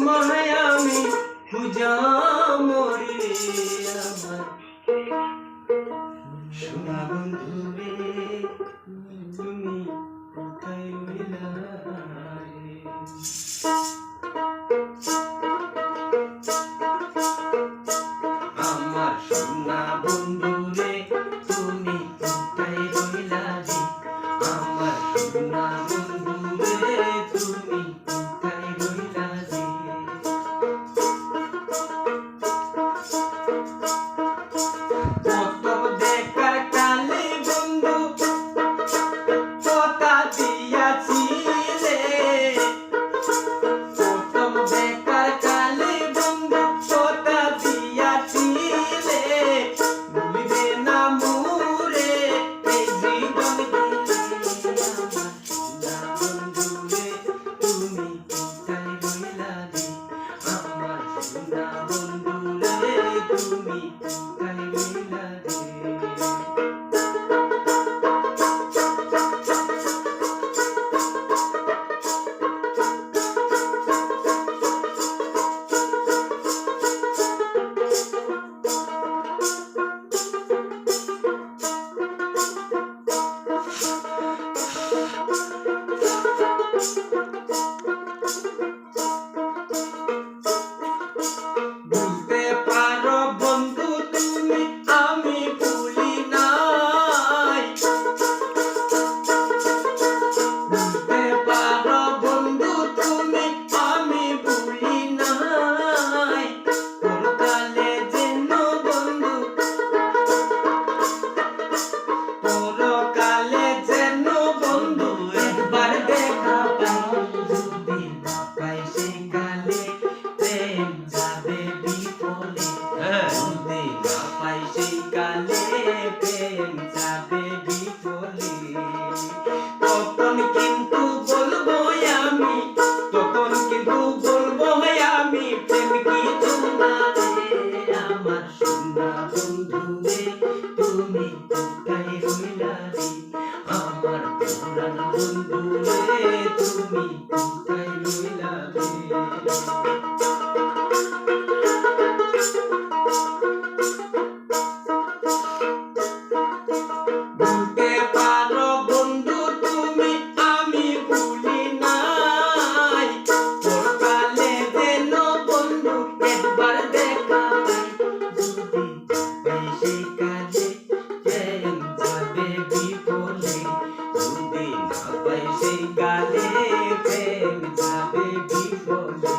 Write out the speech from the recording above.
তোমায় আমি খুঁজা মরি আমার সোনা বন্ধু রে তুমি কোথায় রইলা রে আমার সোনা বন্ধু রে তুমি কোথায় রইলা রে আমার সোনা বন্ধু রে তুমি কোথায় রইলা রে প্রথম দেখার কালে বন্ধু কথা দিয়াছিলে প্রথম দেখার কালে বন্ধু কথা দিয়াছিলে ভুলিবে না মোরে এই জীবন আমার সোনা বন্ধু রে তুমি কোথায় রইলা রে বুঝতে পারো বন্ধু তুমি আমি ভুলি নাই বুঝতে পারো বন্ধু তুমি আমি ভুলি নাই পরকালে যেন বন্ধু পরকালে যেন বন্ধু একবার দেখা পাই যদি না পাই সেই কালে প্রেম যাবে বিফলে যদি না পাই সেই কালে প্রেম যাবে বিফলে তখন কিন্তু বলবো আমি তখন কিন্তু বলবো আমি প্রেম কিছু না রে আমার সোনা বন্ধু রে তুমি কোথায় রইলা রে আমার পুরান বন্ধু রে তুমি কোথায় রইলা রে বুঝতে পারো বন্ধু তুমি আমি ভুলি নাই পরকালে যেন বন্ধু একবার দেখা পাই যদি পাই সেই কালে প্রেম যাবে বিফলে যদি না পাই সেই কালে প্রেম যাবে বিফলে